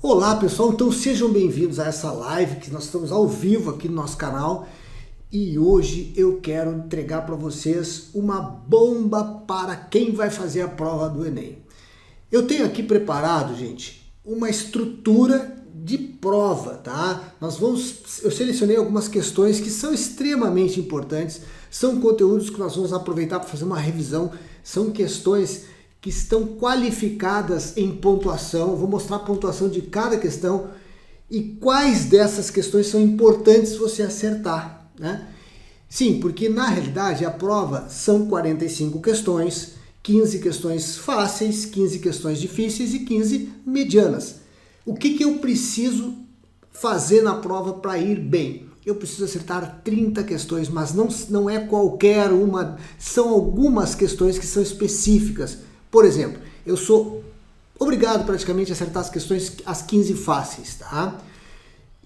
Olá pessoal, então sejam bem-vindos a essa live que nós estamos ao vivo aqui no nosso canal e hoje eu quero entregar para vocês uma bomba para quem vai fazer a prova do Enem. Eu tenho aqui preparado, gente, uma estrutura de prova, tá? Eu selecionei algumas questões que são extremamente importantes, são conteúdos que nós vamos aproveitar para fazer uma revisão, são questões que estão qualificadas em pontuação. Vou mostrar a pontuação de cada questão e quais dessas questões são importantes você acertar, né? Sim, porque na realidade a prova são 45 questões, 15 questões fáceis, 15 questões difíceis e 15 medianas. O que eu preciso fazer na prova para ir bem? Eu preciso acertar 30 questões, mas não é qualquer uma, são algumas questões que são específicas. Por exemplo, eu sou obrigado praticamente a acertar as questões, as 15 fáceis, tá?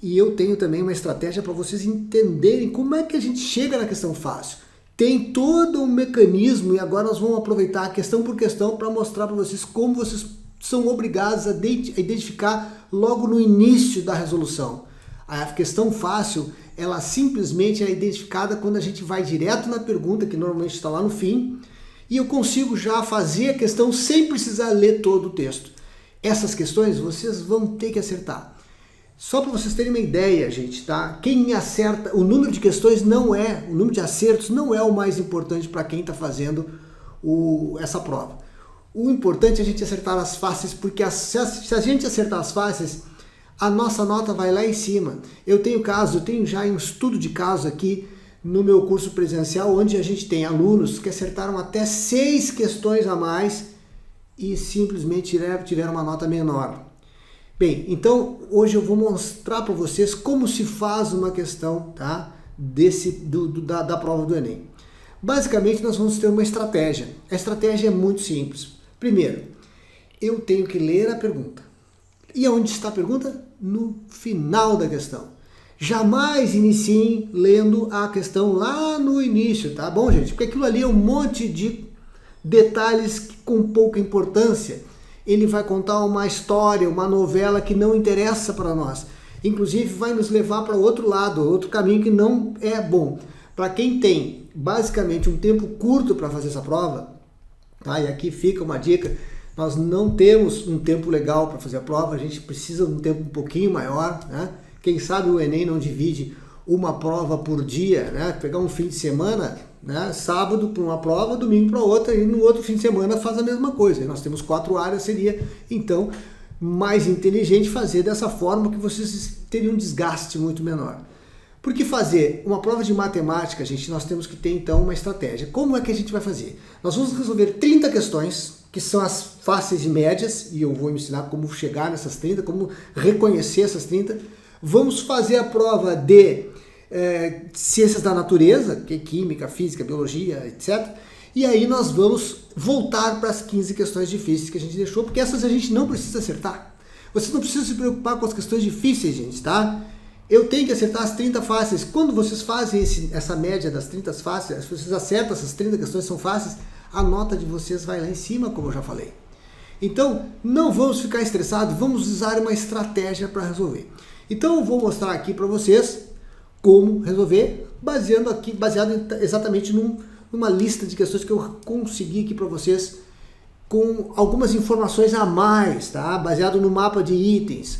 E eu tenho também uma estratégia para vocês entenderem como é que a gente chega na questão fácil. Tem todo um mecanismo e agora nós vamos aproveitar questão por questão para mostrar para vocês como vocês são obrigados a identificar logo no início da resolução. A questão fácil, ela simplesmente é identificada quando a gente vai direto na pergunta, que normalmente está lá no fim, e eu consigo já fazer a questão sem precisar ler todo o texto. Essas questões vocês vão ter que acertar. Só para vocês terem uma ideia, gente, tá? Quem acerta, o número de questões o número de acertos não é o mais importante para quem está fazendo essa prova. O importante é a gente acertar as fáceis, porque se a gente acertar as fáceis, a nossa nota vai lá em cima. Eu tenho já um estudo de caso aqui no meu curso presencial, onde a gente tem alunos que acertaram até 6 questões a mais e simplesmente tiveram uma nota menor. Bem, então hoje eu vou mostrar para vocês como se faz uma questão, tá? Da prova do Enem. Basicamente nós vamos ter uma estratégia. A estratégia é muito simples. Primeiro, eu tenho que ler a pergunta. E onde está a pergunta? No final da questão. Jamais iniciem lendo a questão lá no início, tá bom, gente? Porque aquilo ali é um monte de detalhes com pouca importância. Ele vai contar uma história, uma novela que não interessa para nós. Inclusive vai nos levar para outro lado, outro caminho que não é bom. Para quem tem basicamente um tempo curto para fazer essa prova, tá? E aqui fica uma dica, nós não temos um tempo legal para fazer a prova, a gente precisa de um tempo um pouquinho maior, né? Quem sabe o Enem não divide uma prova por dia, né? Pegar um fim de semana, né? Sábado para uma prova, domingo para outra, e no outro fim de semana faz a mesma coisa. E nós temos 4 áreas, seria então mais inteligente fazer dessa forma, que vocês teriam um desgaste muito menor. Porque fazer uma prova de matemática, gente, nós temos que ter então uma estratégia. Como é que a gente vai fazer? Nós vamos resolver 30 questões, que são as fáceis e médias, e eu vou ensinar como chegar nessas 30, como reconhecer essas 30. Vamos fazer a prova de ciências da natureza, que é química, física, biologia, etc. E aí nós vamos voltar para as 15 questões difíceis que a gente deixou, porque essas a gente não precisa acertar. Vocês não precisam se preocupar com as questões difíceis, gente, tá? Eu tenho que acertar as 30 fáceis. Quando vocês fazem essa média das 30 fáceis, se vocês acertam essas 30 questões são fáceis, a nota de vocês vai lá em cima, como eu já falei. Então, não vamos ficar estressados, vamos usar uma estratégia para resolver. Então eu vou mostrar aqui para vocês como resolver, baseado exatamente numa lista de questões que eu consegui aqui para vocês, com algumas informações a mais, tá? Baseado no mapa de itens.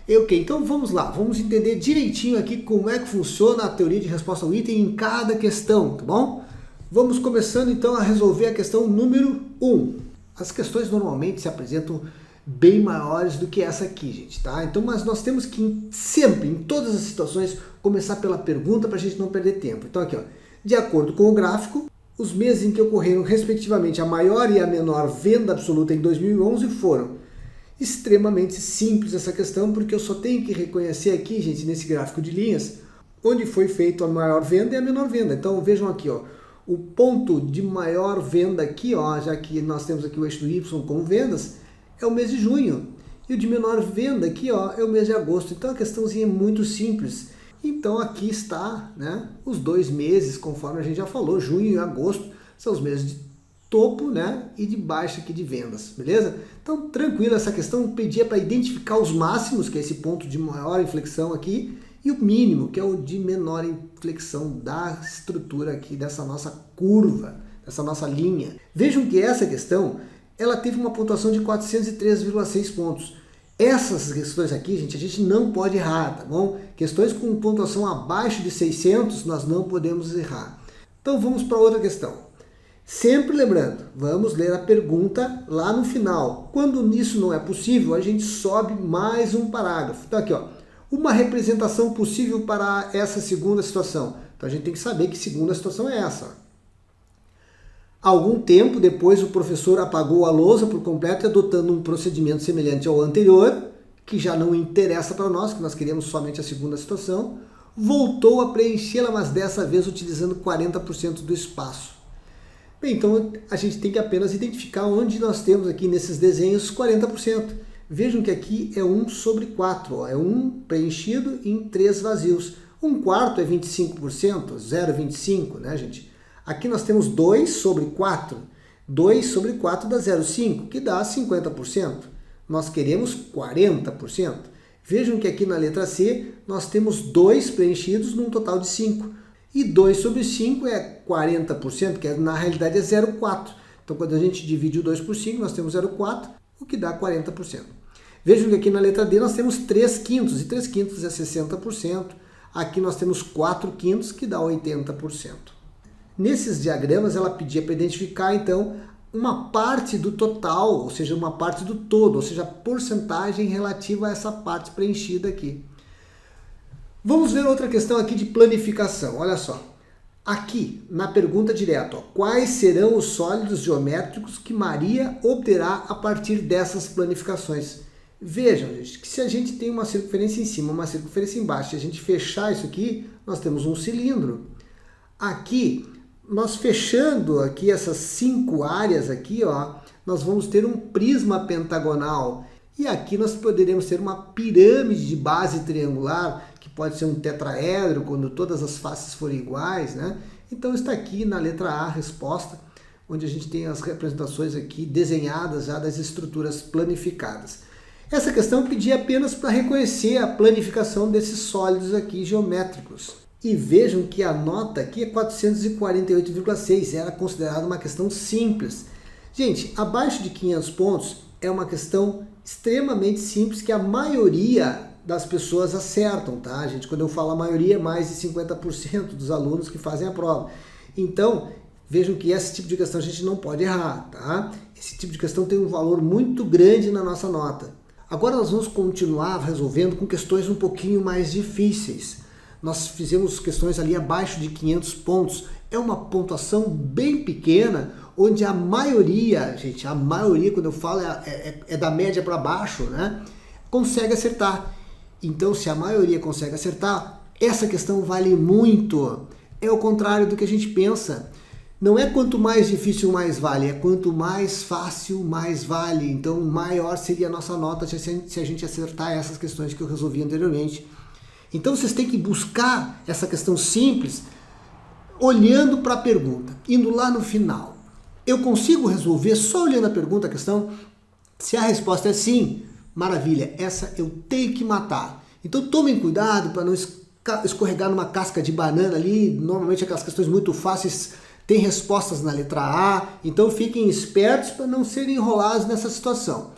Ok, então vamos lá, vamos entender direitinho aqui como é que funciona a teoria de resposta ao item em cada questão, tá bom? Vamos começando então a resolver a questão número 1. As questões normalmente se apresentam bem maiores do que essa aqui, gente, tá? Então, mas nós temos que sempre, em todas as situações, começar pela pergunta para a gente não perder tempo. Então aqui, ó, de acordo com o gráfico, os meses em que ocorreram respectivamente a maior e a menor venda absoluta em 2011 foram extremamente simples essa questão, porque eu só tenho que reconhecer aqui, gente, nesse gráfico de linhas, onde foi feito a maior venda e a menor venda. Então vejam aqui, ó, o ponto de maior venda aqui, ó, já que nós temos aqui o eixo do Y como vendas, é o mês de junho. E o de menor venda aqui, ó, é o mês de agosto. Então a questãozinha é muito simples. Então aqui está, né, os 2 meses, conforme a gente já falou, junho e agosto são os meses de topo, né, e de baixo aqui de vendas, beleza? Então, tranquilo, essa questão pedia para identificar os máximos, que é esse ponto de maior inflexão aqui, e o mínimo, que é o de menor inflexão da estrutura aqui dessa nossa curva, dessa nossa linha. Vejam que essa questão, ela teve uma pontuação de 403,6 pontos. Essas questões aqui, gente, a gente não pode errar, tá bom? Questões com pontuação abaixo de 600, nós não podemos errar. Então vamos para outra questão. Sempre lembrando, vamos ler a pergunta lá no final. Quando isso não é possível, a gente sobe mais um parágrafo. Então aqui, ó, uma representação possível para essa segunda situação. Então a gente tem que saber que segunda situação é essa. Algum tempo depois, o professor apagou a lousa por completo, adotando um procedimento semelhante ao anterior, que já não interessa para nós, que nós queremos somente a segunda situação, voltou a preenchê-la, mas dessa vez utilizando 40% do espaço. Bem, então a gente tem que apenas identificar onde nós temos aqui nesses desenhos 40%. Vejam que aqui é 1 sobre 4, ó, é 1 preenchido em 3 vazios. 1/4 é 25%, 0,25, né, gente? Aqui nós temos 2 sobre 4. 2 sobre 4 dá 0,5, que dá 50%. Nós queremos 40%. Vejam que aqui na letra C nós temos 2 preenchidos num total de 5. E 2 sobre 5 é 40%, que na realidade é 0,4. Então quando a gente divide o 2 por 5, nós temos 0,4, o que dá 40%. Vejam que aqui na letra D nós temos 3 quintos, e 3 quintos é 60%. Aqui nós temos 4 quintos, que dá 80%. Nesses diagramas ela pedia para identificar então uma parte do total, ou seja, uma parte do todo, ou seja, a porcentagem relativa a essa parte preenchida aqui. Vamos ver outra questão aqui de planificação, olha só. Aqui, na pergunta direta, ó, quais serão os sólidos geométricos que Maria obterá a partir dessas planificações? Vejam, gente, que se a gente tem uma circunferência em cima, uma circunferência embaixo, e a gente fechar isso aqui, nós temos um cilindro. Aqui, nós fechando aqui essas 5 áreas aqui, ó, nós vamos ter um prisma pentagonal. E aqui nós poderemos ter uma pirâmide de base triangular, que pode ser um tetraedro, quando todas as faces forem iguais, né? Então está aqui na letra A a resposta, onde a gente tem as representações aqui desenhadas já das estruturas planificadas. Essa questão pedia apenas para reconhecer a planificação desses sólidos aqui geométricos. E vejam que a nota aqui é 448,6, era considerada uma questão simples. Gente, abaixo de 500 pontos é uma questão extremamente simples que a maioria das pessoas acertam, tá, gente? Quando eu falo a maioria, é mais de 50% dos alunos que fazem a prova. Então, vejam que esse tipo de questão a gente não pode errar, tá? Esse tipo de questão tem um valor muito grande na nossa nota. Agora nós vamos continuar resolvendo com questões um pouquinho mais difíceis. Nós fizemos questões ali abaixo de 500 pontos. É uma pontuação bem pequena, onde a maioria, gente, a maioria, quando eu falo, é da média para baixo, né? Consegue acertar. Então, se a maioria consegue acertar, essa questão vale muito. É o contrário do que a gente pensa. Não é quanto mais difícil mais vale, é quanto mais fácil mais vale. Então, maior seria a nossa nota se a gente acertar essas questões que eu resolvi anteriormente. Então vocês têm que buscar essa questão simples olhando para a pergunta, indo lá no final. Eu consigo resolver só olhando a pergunta, a questão? Se a resposta é sim, maravilha, essa eu tenho que matar. Então tomem cuidado para não escorregar numa casca de banana ali, normalmente aquelas questões muito fáceis têm respostas na letra A, então fiquem espertos para não serem enrolados nessa situação.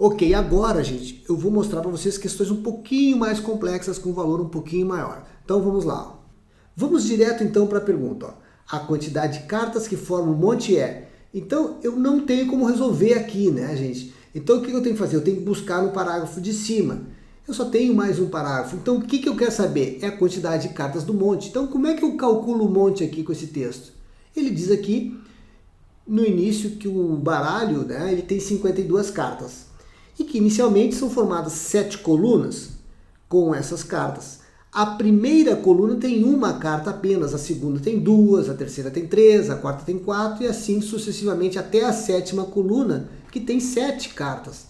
Ok, agora, gente, eu vou mostrar para vocês questões um pouquinho mais complexas com valor um pouquinho maior. Então vamos lá. Vamos direto então para a pergunta. Ó. A quantidade de cartas que formam um monte é. Então eu não tenho como resolver aqui, né, gente? Então o que eu tenho que fazer? Eu tenho que buscar no parágrafo de cima. Eu só tenho mais um parágrafo. Então o que eu quero saber? É a quantidade de cartas do monte. Então como é que eu calculo o monte aqui com esse texto? Ele diz aqui no início que o baralho, né, ele tem 52 cartas. E que inicialmente são formadas 7 colunas com essas cartas. A primeira coluna tem uma carta apenas, a segunda tem 2, a terceira tem 3, a quarta tem 4 e assim sucessivamente até a 7ª coluna, que tem 7 cartas.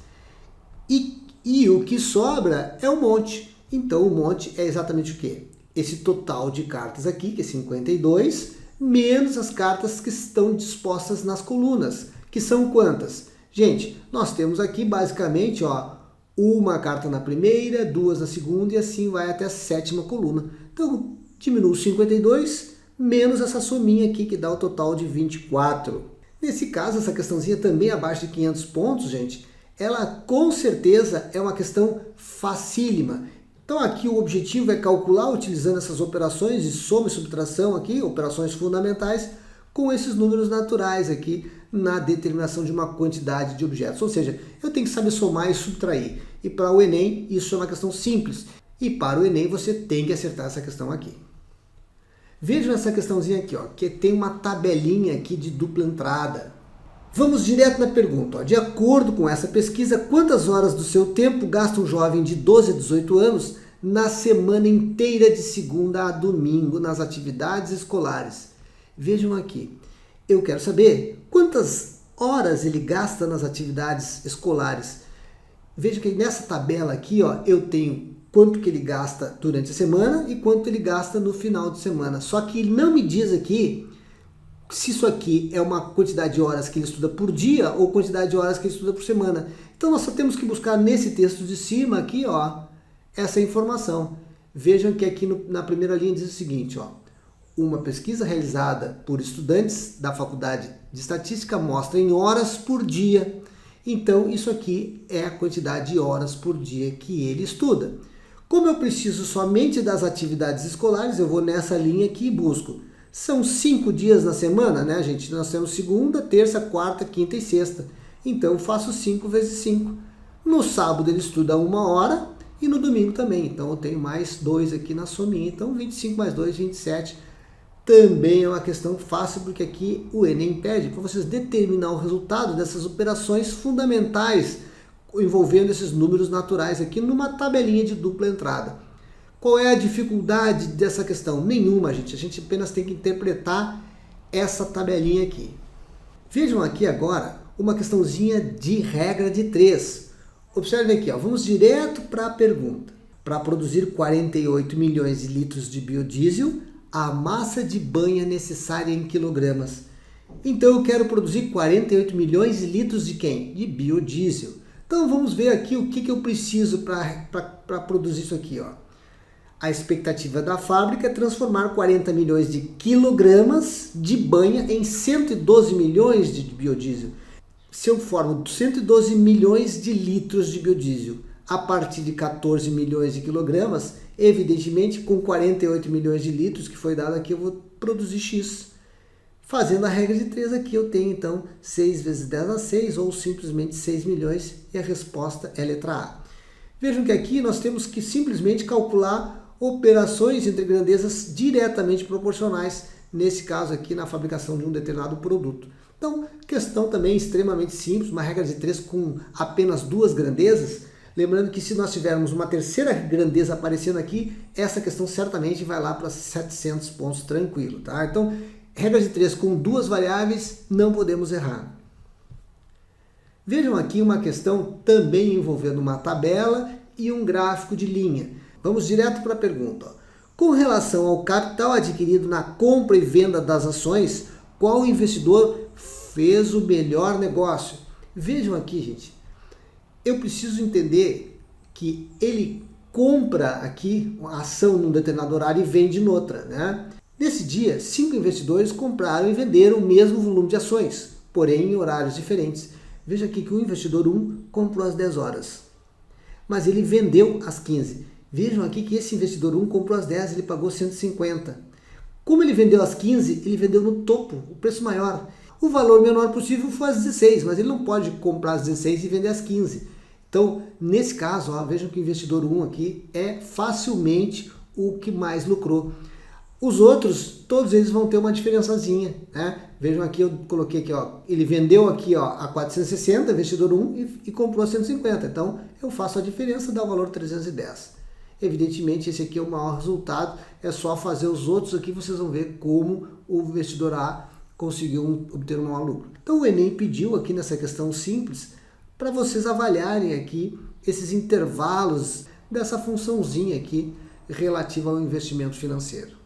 E o que sobra é o monte. Então o monte é exatamente o quê? Esse total de cartas aqui, que é 52, menos as cartas que estão dispostas nas colunas, que são quantas? Gente, nós temos aqui basicamente, ó, uma carta na primeira, duas na segunda e assim vai até a sétima coluna. Então, diminuo 52 menos essa sominha aqui que dá o total de 24. Nesse caso, essa questãozinha também abaixo de 500 pontos, gente, ela com certeza é uma questão facílima. Então aqui o objetivo é calcular utilizando essas operações de soma e subtração aqui, operações fundamentais, com esses números naturais aqui na determinação de uma quantidade de objetos. Ou seja, eu tenho que saber somar e subtrair. E para o Enem isso é uma questão simples. E para o Enem você tem que acertar essa questão aqui. Vejam essa questãozinha aqui, ó, que tem uma tabelinha aqui de dupla entrada. Vamos direto na pergunta. Ó. De acordo com essa pesquisa, quantas horas do seu tempo gasta um jovem de 12 a 18 anos na semana inteira de segunda a domingo nas atividades escolares? Vejam aqui. Eu quero saber quantas horas ele gasta nas atividades escolares. Veja que nessa tabela aqui, ó, eu tenho quanto que ele gasta durante a semana e quanto ele gasta no final de semana. Só que ele não me diz aqui se isso aqui é uma quantidade de horas que ele estuda por dia ou quantidade de horas que ele estuda por semana. Então nós só temos que buscar nesse texto de cima aqui, ó, essa informação. Vejam que aqui na primeira linha diz o seguinte, ó, uma pesquisa realizada por estudantes da Faculdade de Estatística mostra em horas por dia. Então isso aqui é a quantidade de horas por dia que ele estuda. Como eu preciso somente das atividades escolares, eu vou nessa linha aqui e busco. São 5 dias na semana, né, gente? Nós temos segunda, terça, quarta, quinta e sexta. Então, eu faço 5 vezes 5. No sábado, ele estuda 1 hora e no domingo também. Então, eu tenho mais 2 aqui na sominha. Então, 25 mais 2, 27. Também é uma questão fácil, porque aqui o Enem pede para vocês determinar o resultado dessas operações fundamentais envolvendo esses números naturais aqui numa tabelinha de dupla entrada. Qual é a dificuldade dessa questão? Nenhuma, gente. A gente apenas tem que interpretar essa tabelinha aqui. Vejam aqui agora uma questãozinha de regra de 3. Observem aqui, ó, vamos direto para a pergunta. Para produzir 48 milhões de litros de biodiesel, a massa de banha necessária em quilogramas. Então eu quero produzir 48 milhões de litros de quem? De biodiesel. Então vamos ver aqui o que eu preciso para produzir isso aqui, ó. A expectativa da fábrica é transformar 40 milhões de quilogramas de banha em 112 milhões de biodiesel. Se eu formo 112 milhões de litros de biodiesel a partir de 14 milhões de quilogramas, evidentemente com 48 milhões de litros que foi dado aqui eu vou produzir X. Fazendo a regra de 3 aqui eu tenho então 6 vezes 10 a 6 ou simplesmente 6 milhões e a resposta é a letra A. Vejam que aqui nós temos que simplesmente calcular operações entre grandezas diretamente proporcionais, nesse caso aqui na fabricação de um determinado produto. Então, questão também extremamente simples, uma regra de 3 com apenas 2 grandezas. Lembrando que se nós tivermos uma terceira grandeza aparecendo aqui, essa questão certamente vai lá para 700 pontos tranquilo, tá? Então, regra de 3 com 2 variáveis, não podemos errar. Vejam aqui uma questão também envolvendo uma tabela e um gráfico de linha. Vamos direto para a pergunta. Com relação ao capital adquirido na compra e venda das ações, qual investidor fez o melhor negócio? Vejam aqui, gente. Eu preciso entender que ele compra aqui a ação num determinado horário e vende noutra, né? Nesse dia, 5 investidores compraram e venderam o mesmo volume de ações, porém em horários diferentes. Veja aqui que o investidor 1 comprou às 10 horas, mas ele vendeu às 15. Vejam aqui que esse investidor 1 comprou às 10, ele pagou 150. Como ele vendeu às 15, ele vendeu no topo, o preço maior. O valor menor possível foi às 16, mas ele não pode comprar às 16 e vender às 15. Então, nesse caso, ó, vejam que o investidor 1 aqui é facilmente o que mais lucrou. Os outros, todos eles vão ter uma diferençazinha, né? Vejam aqui, eu coloquei aqui, ó, ele vendeu aqui, ó, a 460, investidor 1, e comprou a 150. Então, eu faço a diferença, dá o valor 310. Evidentemente, esse aqui é o maior resultado, é só fazer os outros aqui, vocês vão ver como o investidor A conseguiu obter um maior lucro. Então, o Enem pediu aqui nessa questão simples, para vocês avaliarem aqui esses intervalos dessa funçãozinha aqui relativa ao investimento financeiro.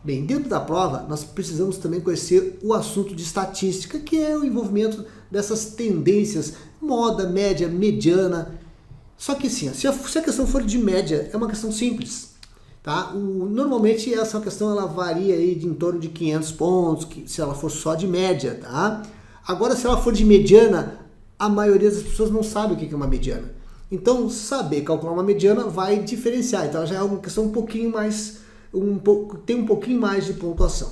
Bem, dentro da prova, nós precisamos também conhecer o assunto de estatística, que é o envolvimento dessas tendências, moda, média, mediana. Só que sim, se a questão for de média, é uma questão simples. Tá? Normalmente essa questão ela varia aí em torno de 500 pontos, se ela for só de média. Tá? Agora, se ela for de mediana, a maioria das pessoas não sabe o que é uma mediana. Então, saber calcular uma mediana vai diferenciar. Então, já é uma questão um pouquinho mais, tem um pouquinho mais de pontuação.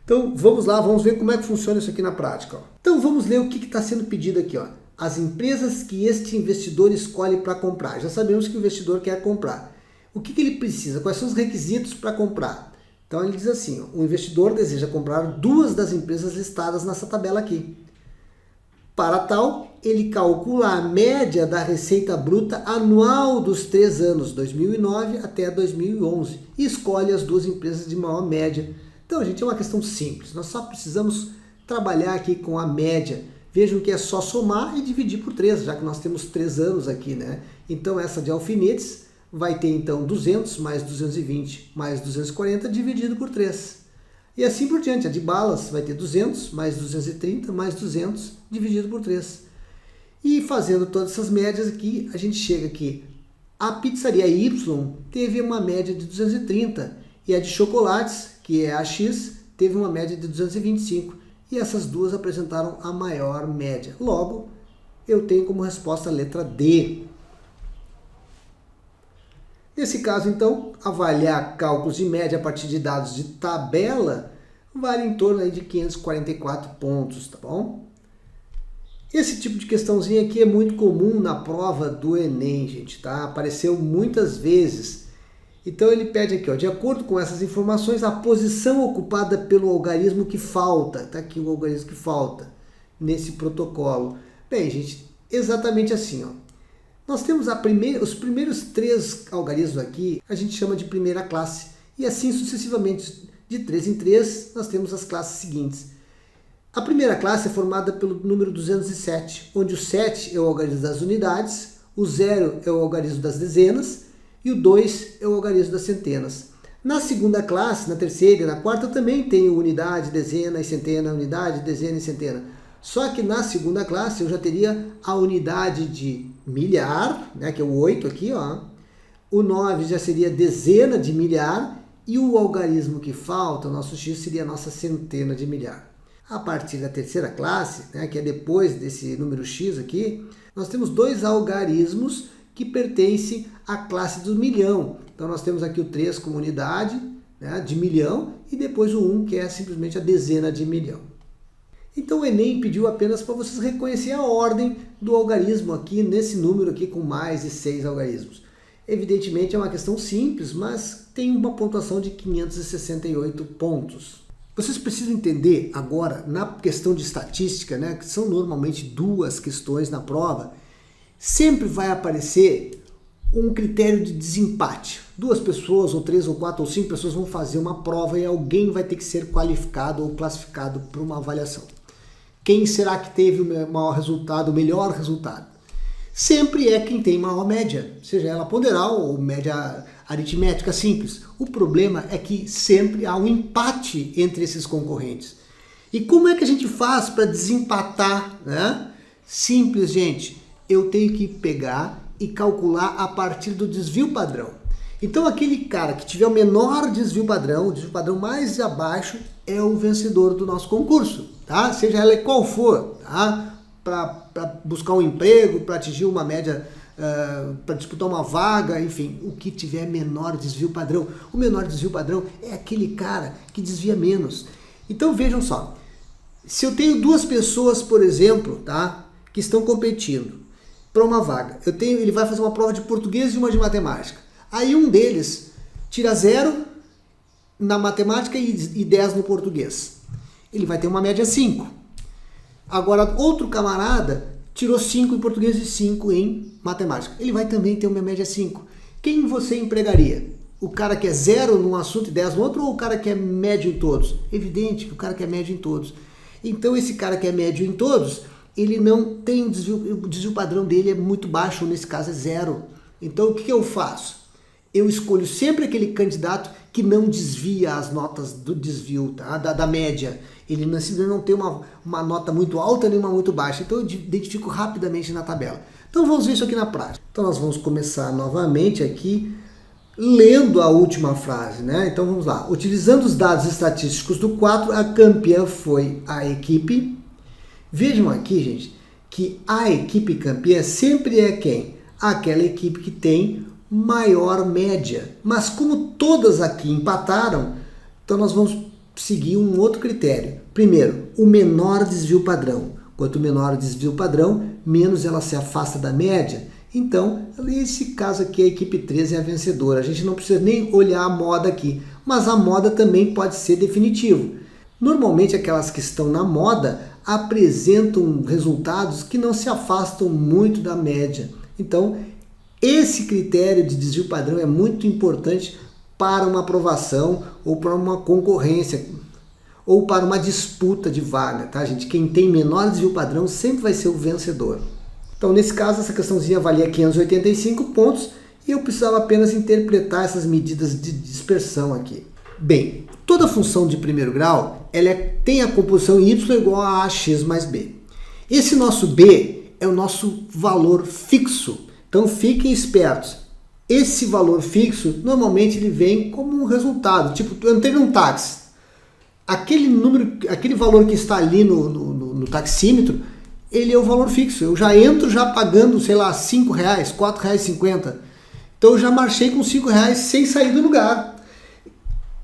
Então, vamos lá, vamos ver como é que funciona isso aqui na prática. Ó. Então, vamos ler o que está sendo pedido aqui. Ó. As empresas que este investidor escolhe para comprar. Já sabemos que o investidor quer comprar. O que ele precisa? Quais são os requisitos para comprar? Então, ele diz assim, ó, o investidor deseja comprar 2 das empresas listadas nessa tabela aqui. Para tal, ele calcula a média da receita bruta anual dos 3 anos, 2009 até 2011, e escolhe as 2 empresas de maior média. Então, gente, é uma questão simples. Nós só precisamos trabalhar aqui com a média. Vejam que é só somar e dividir por 3, já que nós temos 3 anos aqui, né? Então, essa de alfinetes vai ter, então, 200 mais 220 mais 240 dividido por 3. E assim por diante, a de balas vai ter 200 mais 230 mais 200 dividido por 3. E fazendo todas essas médias aqui, a gente chega aqui. A pizzaria Y teve uma média de 230 e a de chocolates, que é a X, teve uma média de 225. E essas duas apresentaram a maior média. Logo, eu tenho como resposta a letra D. Nesse caso, então, avaliar cálculos de média a partir de dados de tabela vale em torno aí de 544 pontos, tá bom? Esse tipo de questãozinha aqui é muito comum na prova do Enem, gente, tá? Apareceu muitas vezes. Então ele pede aqui, ó, de acordo com essas informações, a posição ocupada pelo algarismo que falta. Tá aqui o algarismo que falta nesse protocolo. Bem, gente, exatamente assim, ó. Nós temos os primeiros 3 algarismos aqui, a gente chama de primeira classe. E assim sucessivamente, de 3 em 3, nós temos as classes seguintes. A primeira classe é formada pelo número 207, onde o 7 é o algarismo das unidades, o 0 é o algarismo das dezenas e o 2 é o algarismo das centenas. Na segunda classe, na terceira e na quarta, eu também tenho unidade, dezena e centena, unidade, dezena e centena. Só que na segunda classe eu já teria a unidade de milhar, né, que é o 8 aqui, ó. O 9 já seria dezena de milhar e o algarismo que falta, o nosso x, seria a nossa centena de milhar. A partir da terceira classe, né, que é depois desse número x aqui, nós temos 2 algarismos que pertencem à classe do milhão. Então nós temos aqui o 3 como unidade, né, de milhão e depois o 1 que é simplesmente a dezena de milhão. Então o Enem pediu apenas para vocês reconhecerem a ordem do algarismo aqui, nesse número aqui com mais de 6 algarismos. Evidentemente é uma questão simples, mas tem uma pontuação de 568 pontos. Vocês precisam entender agora, na questão de estatística, né, que são normalmente 2 questões na prova, sempre vai aparecer um critério de desempate. 2 pessoas, ou 3, ou 4, ou 5 pessoas vão fazer uma prova e alguém vai ter que ser qualificado ou classificado para uma avaliação. Quem será que teve o maior resultado, o melhor resultado? Sempre é quem tem maior média, seja ela ponderal ou média aritmética simples. O problema é que sempre há um empate entre esses concorrentes. E como é que a gente faz para desempatar, né? Simples, gente. Eu tenho que pegar e calcular a partir do desvio padrão. Então aquele cara que tiver o menor desvio padrão, o desvio padrão mais abaixo, é o vencedor do nosso concurso, tá? Seja ela qual for, tá? Para buscar um emprego, para atingir uma média, para disputar uma vaga, enfim, o que tiver menor desvio padrão. O menor desvio padrão é aquele cara que desvia menos. Então vejam só, se eu tenho 2 pessoas, por exemplo, tá, que estão competindo para uma vaga, ele vai fazer uma prova de português e uma de matemática. Aí um deles tira 0 na matemática e 10 no português. Ele vai ter uma média 5. Agora, outro camarada tirou 5 em português e 5 em matemática. Ele vai também ter uma média 5. Quem você empregaria? O cara que é 0 num assunto e 10 no outro, ou o cara que é médio em todos? Evidente que o cara que é médio em todos. Então, esse cara que é médio em todos, ele não tem o desvio padrão dele é muito baixo, nesse caso é 0. Então, o que eu faço? eu escolho sempre aquele candidato que não desvia as notas do desvio, tá? da média. Ele não tem uma nota muito alta nem uma muito baixa, então eu identifico rapidamente na tabela. Então vamos ver isso aqui na prática. Então nós vamos começar novamente aqui lendo a última frase, né? Então vamos lá. Utilizando os dados estatísticos do 4, a campeã foi a equipe. Vejam aqui, gente, que a equipe campeã sempre é quem? Aquela equipe que tem maior média. Mas como todas aqui empataram, então nós vamos seguir um outro critério. Primeiro, o menor desvio padrão. Quanto menor o desvio padrão, menos ela se afasta da média. Então, nesse caso aqui, a equipe 13 é a vencedora. A gente não precisa nem olhar a moda aqui, mas a moda também pode ser definitivo. Normalmente, aquelas que estão na moda apresentam resultados que não se afastam muito da média. Então, esse critério de desvio padrão é muito importante para uma aprovação ou para uma concorrência ou para uma disputa de vaga, tá, gente? Quem tem menor desvio padrão sempre vai ser o vencedor. Então, nesse caso, essa questãozinha valia 585 pontos e eu precisava apenas interpretar essas medidas de dispersão aqui. Bem, toda função de primeiro grau tem a composição y igual a ax mais b. Esse nosso b é o nosso valor fixo. Então, fiquem espertos. Esse valor fixo, normalmente, ele vem como um resultado. Tipo, eu entrei num táxi. Aquele valor que está ali no taxímetro, ele é o valor fixo. Eu já entro já pagando, sei lá, R$5, R$4,50. Então eu já marchei com R$5 sem sair do lugar.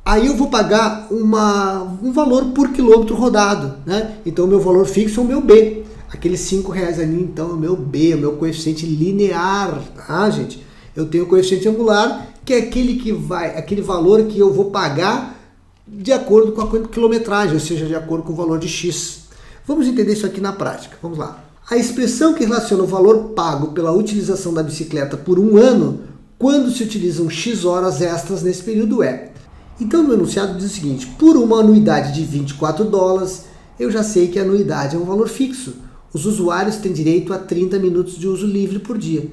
Aí eu vou pagar um valor por quilômetro rodado, né? Então o meu valor fixo é o meu B. Aqueles R$5 ali, então, é o meu B, é o meu coeficiente linear, tá, gente? Eu tenho o coeficiente angular, que é aquele valor que eu vou pagar de acordo com a quilometragem, ou seja, de acordo com o valor de X. Vamos entender isso aqui na prática. Vamos lá. A expressão que relaciona o valor pago pela utilização da bicicleta por um ano, quando se utilizam X horas extras nesse período é. Então, no enunciado diz o seguinte: por uma anuidade de $24, eu já sei que a anuidade é um valor fixo. Os usuários têm direito a 30 minutos de uso livre por dia.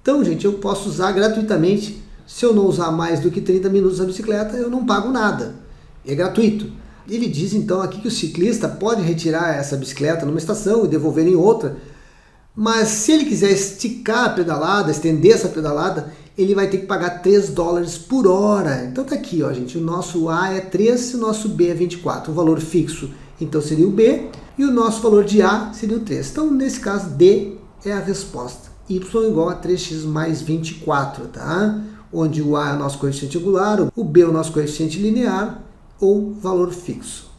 Então, gente, eu posso usar gratuitamente. Se eu não usar mais do que 30 minutos da bicicleta, eu não pago nada. É gratuito. Ele diz então aqui que o ciclista pode retirar essa bicicleta numa estação e devolver em outra, mas se ele quiser esticar a pedalada, estender essa pedalada, ele vai ter que pagar $3 por hora. Então tá aqui, ó, gente, o nosso A é 3 e o nosso B é 24. O valor fixo então seria o B e o nosso valor de A seria o 3. Então nesse caso D é a resposta. Y igual a 3x mais 24, tá? Onde o A é o nosso coeficiente angular, o B é o nosso coeficiente linear ou valor fixo.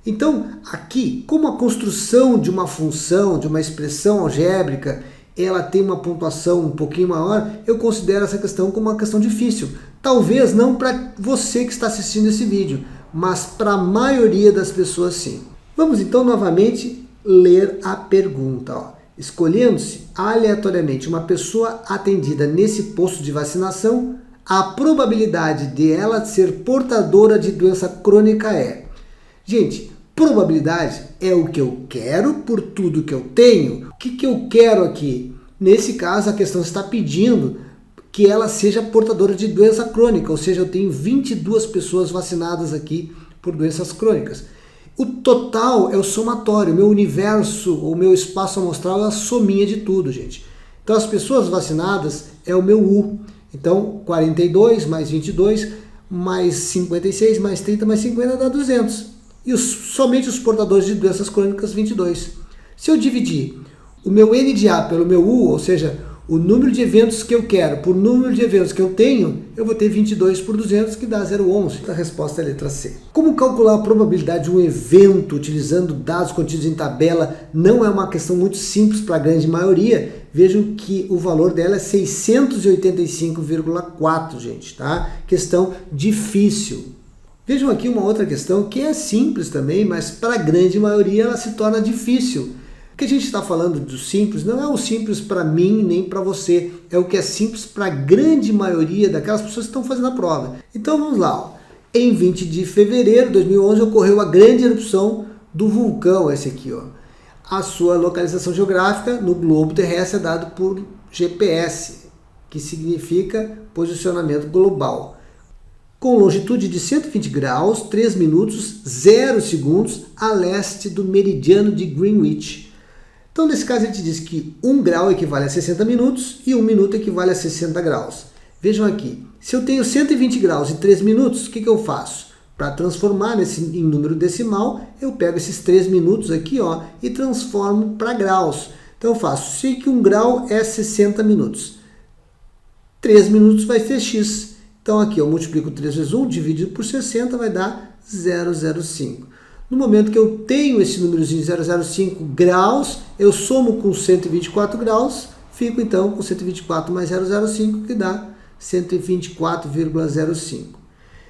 Então, aqui, como a construção de uma função, de uma expressão algébrica, ela tem uma pontuação um pouquinho maior, eu considero essa questão como uma questão difícil. Talvez não para você que está assistindo esse vídeo, mas para a maioria das pessoas sim. Vamos então novamente ler a pergunta, ó. Escolhendo-se aleatoriamente uma pessoa atendida nesse posto de vacinação, a probabilidade de ela ser portadora de doença crônica é... Gente, probabilidade é o que eu quero por tudo que eu tenho. O que eu quero aqui? Nesse caso, a questão está pedindo que ela seja portadora de doença crônica, ou seja, eu tenho 22 pessoas vacinadas aqui por doenças crônicas. O total é o somatório, o meu universo, o meu espaço amostral é a sominha de tudo, gente. Então, as pessoas vacinadas é o meu U. Então, 42 mais 22, mais 56, mais 30, mais 50 dá 200. E somente os portadores de doenças crônicas, 22. Se eu dividir o meu N de A pelo meu U, ou seja, o número de eventos que eu quero por número de eventos que eu tenho, eu vou ter 22 por 200, que dá 0,11. A resposta é a letra C. Como calcular a probabilidade de um evento utilizando dados contidos em tabela não é uma questão muito simples para a grande maioria. Vejam que o valor dela é 685,4, gente, tá? Questão difícil. Vejam aqui uma outra questão que é simples também, mas para a grande maioria ela se torna difícil. O que a gente está falando do simples não é o simples para mim nem para você, é o que é simples para a grande maioria daquelas pessoas que estão fazendo a prova. Então vamos lá. Ó. Em 20 de fevereiro de 2011 ocorreu a grande erupção do vulcão, esse aqui, ó. A sua localização geográfica no globo terrestre é dado por GPS, que significa posicionamento global. Com longitude de 120 graus, 3 minutos, 0 segundos a leste do meridiano de Greenwich. Então, nesse caso, ele te diz que 1 grau equivale a 60 minutos e 1 minuto equivale a 60 graus. Vejam aqui, se eu tenho 120 graus e 3 minutos, o que eu faço? Para transformar em número decimal, eu pego esses 3 minutos aqui e transformo para graus. Então, eu faço, sei que 1 grau é 60 minutos. 3 minutos vai ser x. Então, aqui eu multiplico 3 vezes 1, dividido por 60, vai dar 0,05. No momento que eu tenho esse númerozinho 0,05 graus, eu somo com 124 graus, fico então com 124 mais 0,05, que dá 124,05.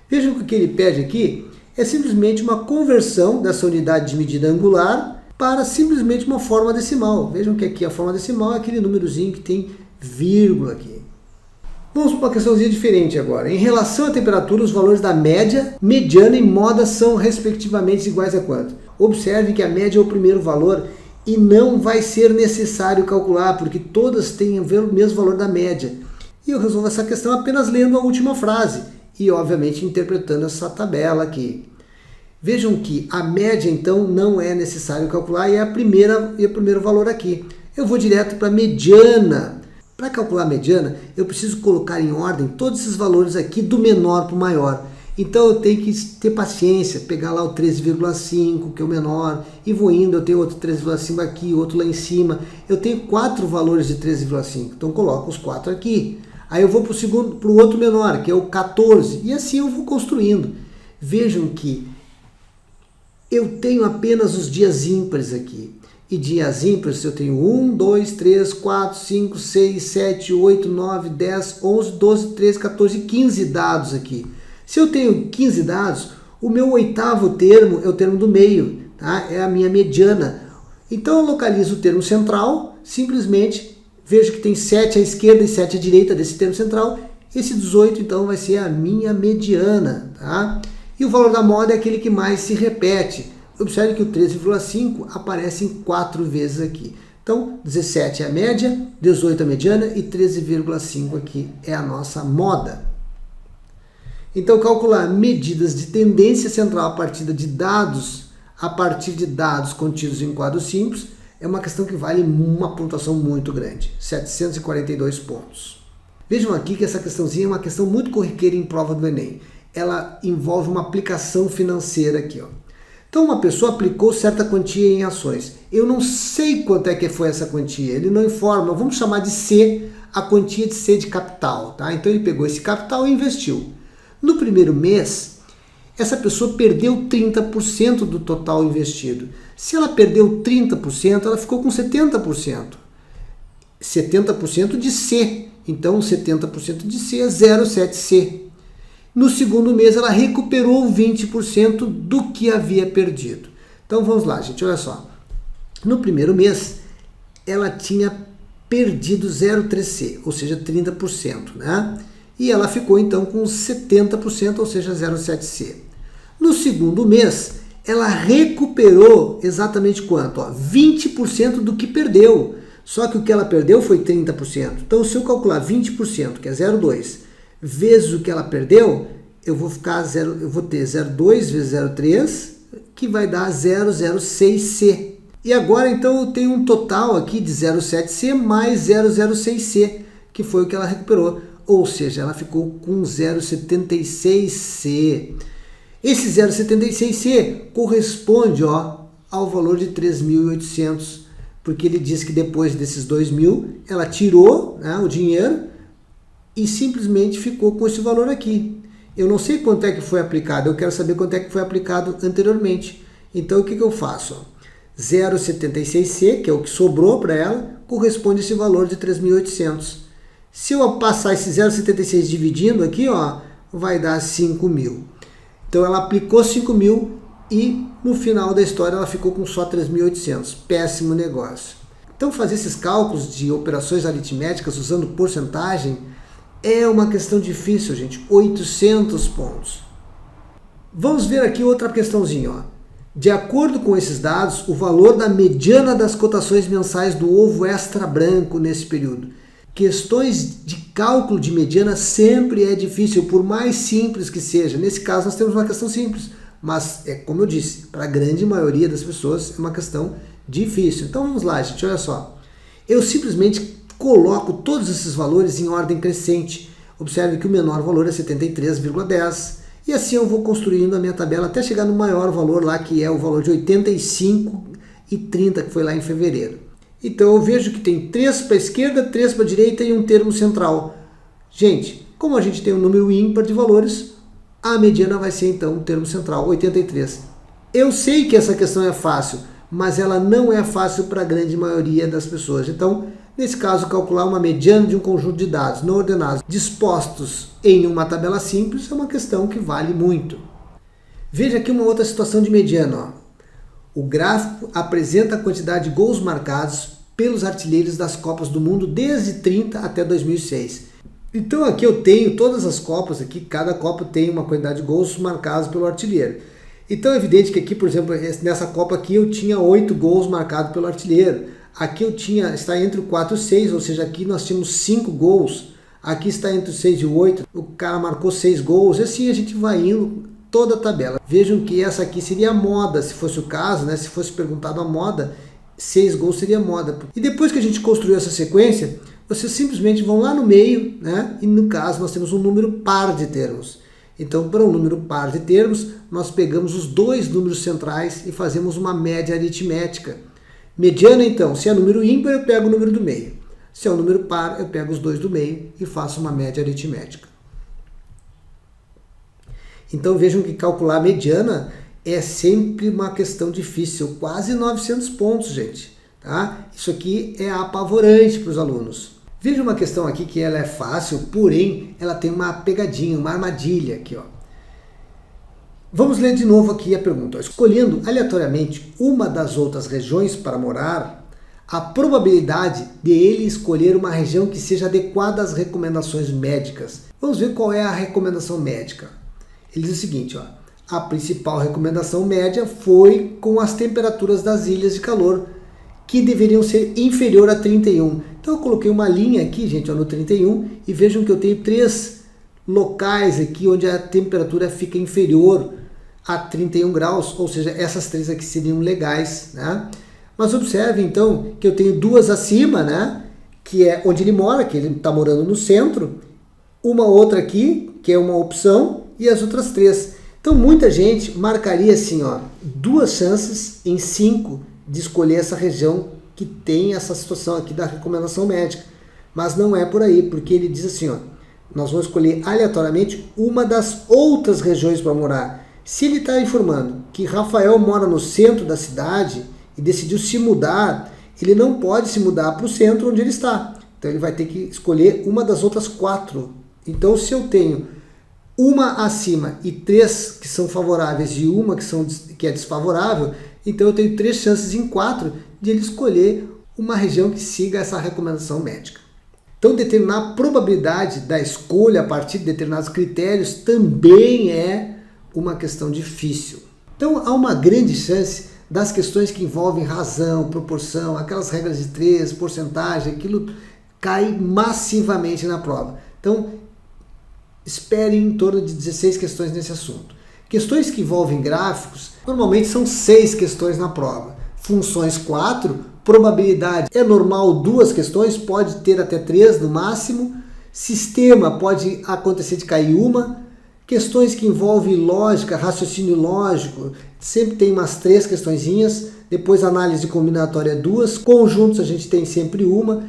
Vejam que o que ele pede aqui é simplesmente uma conversão dessa unidade de medida angular para simplesmente uma forma decimal. Vejam que aqui a forma decimal é aquele númerozinho que tem vírgula aqui. Vamos para uma questãozinha diferente agora. Em relação à temperatura, os valores da média, mediana e moda são respectivamente iguais a quanto? Observe que a média é o primeiro valor e não vai ser necessário calcular, porque todas têm o mesmo valor da média. E eu resolvo essa questão apenas lendo a última frase e, obviamente, interpretando essa tabela aqui. Vejam que a média, então, não é necessário calcular e é o primeiro valor aqui. Eu vou direto para a mediana. Para calcular a mediana, eu preciso colocar em ordem todos esses valores aqui do menor para o maior. Então eu tenho que ter paciência, pegar lá o 13,5, que é o menor, e vou indo, eu tenho outro 13,5 aqui, outro lá em cima. Eu tenho 4 valores de 13,5, então coloco os 4 aqui. Aí eu vou para o outro menor, que é o 14, e assim eu vou construindo. Vejam que eu tenho apenas os dias ímpares aqui. E dias ímpares eu tenho 1, 2, 3, 4, 5, 6, 7, 8, 9, 10, 11, 12, 13, 14, 15 dados aqui. Se eu tenho 15 dados, o meu oitavo termo é o termo do meio, tá? É a minha mediana. Então eu localizo o termo central, simplesmente vejo que tem 7 à esquerda e 7 à direita desse termo central. Esse 18 então vai ser a minha mediana, tá? E o valor da moda é aquele que mais se repete. Observe que o 13,5 aparece em 4 vezes aqui. Então, 17 é a média, 18 a mediana e 13,5 aqui é a nossa moda. Então, calcular medidas de tendência central a partir de dados contidos em quadros simples é uma questão que vale uma pontuação muito grande, 742 pontos. Vejam aqui que essa questãozinha é uma questão muito corriqueira em prova do Enem. Ela envolve uma aplicação financeira aqui, Então, uma pessoa aplicou certa quantia em ações. Eu não sei quanto é que foi essa quantia, ele não informa. Vamos chamar de C, a quantia de C de capital, tá? Então, ele pegou esse capital e investiu. No primeiro mês, essa pessoa perdeu 30% do total investido. Se ela perdeu 30%, ela ficou com 70%. 70% de C. Então, 70% de C é 0,7C. No segundo mês, ela recuperou 20% do que havia perdido. Então, vamos lá, gente, olha só. No primeiro mês, ela tinha perdido 0,3C, ou seja, 30%, né? E ela ficou, então, com 70%, ou seja, 0,7C. No segundo mês, ela recuperou exatamente quanto? 20% do que perdeu. Só que o que ela perdeu foi 30%. Então, se eu calcular 20%, que é 0,2, vezes o que ela perdeu, eu vou ter 0,2 vezes 0,3, que vai dar 0,06C. E agora, então, eu tenho um total aqui de 0,7C mais 0,06C, que foi o que ela recuperou. Ou seja, ela ficou com 0,76C. Esse 0,76C corresponde ao valor de 3.800, porque ele diz que depois desses 2.000, ela tirou, né, o dinheiro e simplesmente ficou com esse valor aqui. Eu não sei quanto é que foi aplicado, eu quero saber quanto é que foi aplicado anteriormente. Então, o que eu faço? 0,76C, que é o que sobrou para ela, corresponde a esse valor de 3.800. Se eu passar esse 0,76 dividindo aqui, vai dar 5.000. Então, ela aplicou 5.000 e no final da história ela ficou com só 3.800. Péssimo negócio. Então, fazer esses cálculos de operações aritméticas usando porcentagem é uma questão difícil, gente. 800 pontos. Vamos ver aqui outra questãozinha. De acordo com esses dados, o valor da mediana das cotações mensais do ovo extra branco nesse período. questões de cálculo de mediana sempre é difícil, por mais simples que seja. Nesse caso nós temos uma questão simples, mas como eu disse, para a grande maioria das pessoas é uma questão difícil. Então vamos lá, gente, olha só. Eu simplesmente coloco todos esses valores em ordem crescente. Observe que o menor valor é 73,10 e assim eu vou construindo a minha tabela até chegar no maior valor lá, que é o valor de 85,30, que foi lá em fevereiro. Então eu vejo que tem 3 para a esquerda, 3 para a direita e um termo central. Gente, como a gente tem um número ímpar de valores, a mediana vai ser então o termo central, 83. Eu sei que essa questão é fácil, mas ela não é fácil para a grande maioria das pessoas. Então, nesse caso, calcular uma mediana de um conjunto de dados não ordenados dispostos em uma tabela simples é uma questão que vale muito. Veja aqui uma outra situação de mediana. Ó. O gráfico apresenta a quantidade de gols marcados pelos artilheiros das Copas do Mundo desde 30 até 2006. Então aqui eu tenho todas as Copas, aqui cada Copa tem uma quantidade de gols marcados pelo artilheiro. Então é evidente que aqui, por exemplo, nessa Copa aqui eu tinha 8 gols marcados pelo artilheiro. Aqui está entre o 4 e o 6, ou seja, aqui nós tínhamos 5 gols. Aqui está entre o 6 e o 8, o cara marcou 6 gols, e assim a gente vai indo toda a tabela. Vejam que essa aqui seria a moda, se fosse o caso, né? Se fosse perguntado a moda, 6 gols seria moda. E depois que a gente construiu essa sequência, vocês simplesmente vão lá no meio, né? E no caso nós temos um número par de termos. Então, para um número par de termos, nós pegamos os 2 números centrais e fazemos uma média aritmética. Mediana, então, se é número ímpar, eu pego o número do meio. Se é um número par, eu pego os 2 do meio e faço uma média aritmética. Então vejam que calcular a mediana é sempre uma questão difícil, quase 900 pontos, gente. Tá? Isso aqui é apavorante para os alunos. Veja uma questão aqui que ela é fácil, porém ela tem uma pegadinha, uma armadilha aqui. Ó. Vamos ler de novo aqui a pergunta. Escolhendo aleatoriamente uma das outras regiões para morar, a probabilidade de ele escolher uma região que seja adequada às recomendações médicas. Vamos ver qual é a recomendação médica. Ele diz o seguinte, ó, a principal recomendação média foi com as temperaturas das ilhas de calor, que deveriam ser inferior a 31. Então eu coloquei uma linha aqui, gente, ó, no 31, e vejam que eu tenho 3 locais aqui onde a temperatura fica inferior a 31 graus, ou seja, essas 3 aqui seriam legais, né? Mas observe então que eu tenho 2 acima, né? Que é onde ele mora, que ele está morando no centro, uma outra aqui, que é uma opção, e as outras 3. Então muita gente marcaria assim, ó, 2 chances em 5 de escolher essa região que tem essa situação aqui da recomendação médica. Mas não é por aí, porque ele diz assim, ó, nós vamos escolher aleatoriamente uma das outras regiões para morar. Se ele está informando que Rafael mora no centro da cidade e decidiu se mudar, ele não pode se mudar para o centro onde ele está. Então ele vai ter que escolher uma das outras 4. Então se eu tenho uma acima e 3 que são favoráveis e uma que é desfavorável, então eu tenho 3 chances em 4 de ele escolher uma região que siga essa recomendação médica. Então determinar a probabilidade da escolha a partir de determinados critérios também é uma questão difícil. Então há uma grande chance das questões que envolvem razão, proporção, aquelas regras de 3, porcentagem, aquilo cai massivamente na prova. Então espere em torno de 16 questões nesse assunto. Questões que envolvem gráficos, normalmente são 6 questões na prova. Funções 4, probabilidade é normal 2 questões, pode ter até 3 no máximo. Sistema pode acontecer de cair uma. Questões que envolvem lógica, raciocínio lógico, sempre tem umas 3 questõezinhas. Depois análise combinatória 2. Conjuntos a gente tem sempre uma.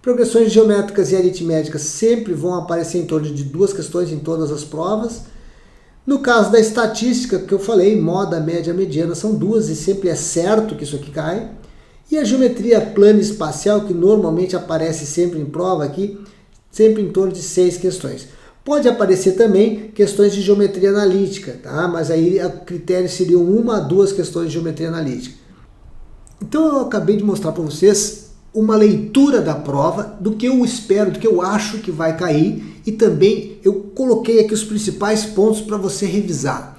Progressões geométricas e aritméticas sempre vão aparecer em torno de 2 questões em todas as provas. No caso da estatística, que eu falei, moda, média, mediana, são 2 e sempre é certo que isso aqui cai. E a geometria plana espacial, que normalmente aparece sempre em prova aqui, sempre em torno de 6 questões. Pode aparecer também questões de geometria analítica, tá? Mas aí o critério seriam 1 a 2 questões de geometria analítica. Então eu acabei de mostrar para vocês uma leitura da prova, do que eu espero, do que eu acho que vai cair, e também eu coloquei aqui os principais pontos para você revisar.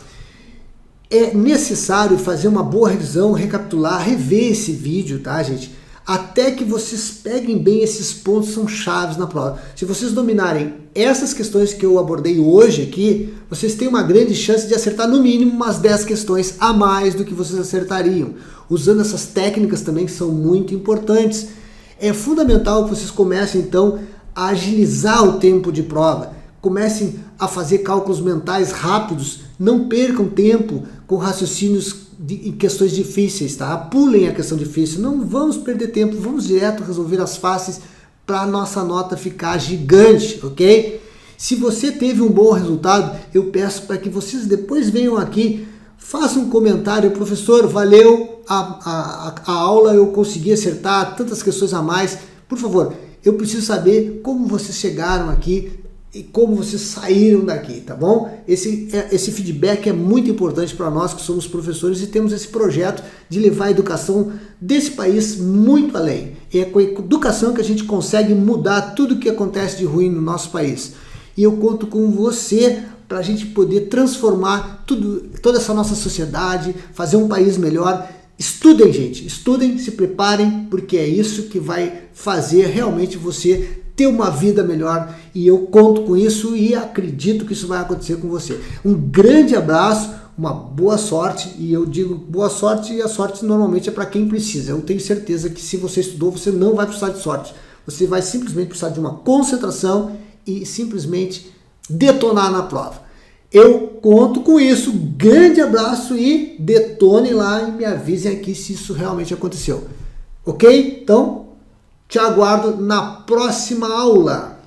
É necessário fazer uma boa revisão, recapitular, rever esse vídeo, tá, gente? até que vocês peguem bem esses pontos, são chaves na prova. Se vocês dominarem essas questões que eu abordei hoje aqui, vocês têm uma grande chance de acertar no mínimo umas 10 questões a mais do que vocês acertariam, usando essas técnicas também que são muito importantes. É fundamental que vocês comecem então a agilizar o tempo de prova, comecem a fazer cálculos mentais rápidos, não percam tempo com raciocínios em questões difíceis, tá? Pulem a questão difícil, não vamos perder tempo, vamos direto resolver as fáceis para a nossa nota ficar gigante, ok? Se você teve um bom resultado, eu peço para que vocês depois venham aqui, façam um comentário, professor, valeu a aula, eu consegui acertar tantas questões a mais, por favor, eu preciso saber como vocês chegaram aqui e como vocês saíram daqui, tá bom? Esse feedback é muito importante para nós que somos professores e temos esse projeto de levar a educação desse país muito além. É com a educação que a gente consegue mudar tudo o que acontece de ruim no nosso país. E eu conto com você para a gente poder transformar toda essa nossa sociedade, fazer um país melhor. Estudem, gente, estudem, se preparem, porque é isso que vai fazer realmente você ter uma vida melhor, e eu conto com isso e acredito que isso vai acontecer com você. Um grande abraço, uma boa sorte, e eu digo boa sorte, e a sorte normalmente é para quem precisa. Eu tenho certeza que se você estudou, você não vai precisar de sorte. Você vai simplesmente precisar de uma concentração e simplesmente detonar na prova. Eu conto com isso, grande abraço e detone lá e me avisem aqui se isso realmente aconteceu. Ok? Então, te aguardo na próxima aula.